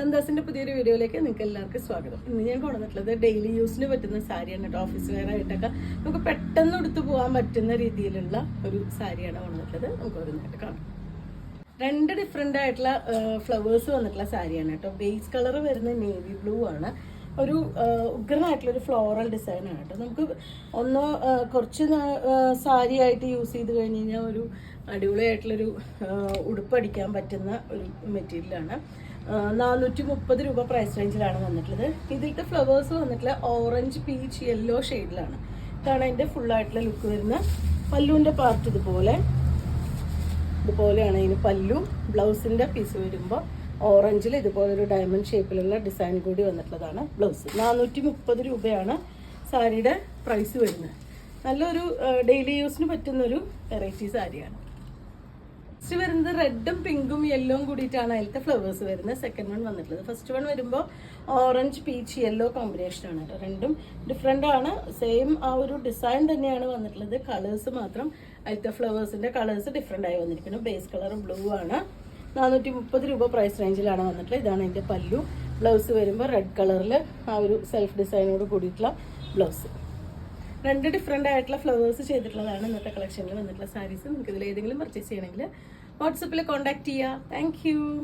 നന്ദാസിന്റെ പുതിയൊരു വീഡിയോയിലേക്ക് നിങ്ങൾക്ക് എല്ലാവർക്കും സ്വാഗതം. ഇന്ന് ഞാൻ കൊണ്ടുവന്നിട്ടുള്ളത് ഡെയിലി യൂസിന് പറ്റുന്ന സാരിയാണ് കേട്ടോ. ഓഫീസ് വെയർ ആയിട്ടൊക്കെ നമുക്ക് പെട്ടെന്ന് എടുത്തു പോകാൻ പറ്റുന്ന രീതിയിലുള്ള ഒരു സാരിയാണ് കൊണ്ടുവന്നിട്ടുള്ളത്. നമുക്ക് ഓരോന്നായിട്ട് കാണാം. രണ്ട് ഡിഫറെൻ്റ് ആയിട്ടുള്ള ഫ്ലവേഴ്സ് വന്നിട്ടുള്ള സാരിയാണ് കേട്ടോ. ബേസ് കളർ വരുന്ന നേവി ബ്ലൂ ആണ്. ഒരു ഉഗ്രനായിട്ടുള്ളൊരു ഫ്ലോറൽ ഡിസൈൻ ആണ് കേട്ടോ. നമുക്ക് ഒന്നോ കുറച്ച് സാരി ആയിട്ട് യൂസ് ചെയ്ത് കഴിഞ്ഞ് കഴിഞ്ഞാൽ ഒരു അടിപൊളിയായിട്ടുള്ളൊരു ഉടുപ്പടിക്കാൻ പറ്റുന്ന ഒരു മെറ്റീരിയലാണ്. 430 രൂപ പ്രൈസ് റേഞ്ചിലാണ് വന്നിട്ടുള്ളത്. ഇതിലത്തെ ഫ്ലവേഴ്സ് വന്നിട്ടുള്ള ഓറഞ്ച്, പീച്ച്, യെല്ലോ ഷെയ്ഡിലാണ്. ഇതാണ് അതിൻ്റെ ഫുള്ളായിട്ടുള്ള ലുക്ക് വരുന്നത്. പല്ലുവിൻ്റെ പാർട്ട് ഇതുപോലെയാണ് ഇതിന് പല്ലു. ബ്ലൗസിൻ്റെ പീസ് വരുമ്പോൾ ഓറഞ്ചിൽ ഇതുപോലൊരു ഡയമണ്ട് ഷേപ്പിലുള്ള ഡിസൈൻ കൂടി വന്നിട്ടുള്ളതാണ് ബ്ലൗസ്. 430 രൂപയാണ് സാരിയുടെ പ്രൈസ് വരുന്നത്. നല്ലൊരു ഡെയിലി യൂസിന് പറ്റുന്നൊരു വെറൈറ്റി സാരിയാണ്. ഫസ്റ്റ് വരുന്നത് റെഡും പിങ്കും യെല്ലോയും കൂടിയിട്ടാണ് അതിലത്തെ ഫ്ലവേഴ്സ് വരുന്നത്. സെക്കൻഡ് വൺ വന്നിട്ടുള്ളത്. ഫസ്റ്റ് വൺ വരുമ്പോൾ ഓറഞ്ച്, പീച്ച്, യെല്ലോ കോമ്പിനേഷനാണ് കേട്ടോ. രണ്ടും ഡിഫറെൻ്റ് ആണ്. സെയിം ആ ഒരു ഡിസൈൻ തന്നെയാണ് വന്നിട്ടുള്ളത്. കളേഴ്സ് മാത്രം അതിലത്തെ ഫ്ലവേഴ്സിൻ്റെ കളേഴ്സ് ഡിഫറെൻ്റ് ആയി വന്നിരിക്കുന്നു. ബേസ് കളർ ബ്ലൂ ആണ്. 430 രൂപ പ്രൈസ് റേഞ്ചിലാണ് വന്നിട്ടുള്ളത്. ഇതാണ് എൻ്റെ പല്ലു. ബ്ലൗസ് വരുമ്പോൾ റെഡ് കളറിൽ ആ ഒരു സെൽഫ് ഡിസൈനോട് കൂടിയിട്ടുള്ള ബ്ലൗസ്. രണ്ട് ഡിഫറെൻ്റ് ആയിട്ടുള്ള ഫ്ലവേഴ്സ് ചെയ്തിട്ടുള്ളതാണ് ഇന്നത്തെ കളക്ഷനിൽ വന്നിട്ടുള്ള സാരീസ്. നിങ്ങൾക്ക് ഇതിൽ ഏതെങ്കിലും പർച്ചേസ് ചെയ്യണമെങ്കിൽ വാട്സപ്പിൽ കോൺടാക്ട് ചെയ്യുക. താങ്ക്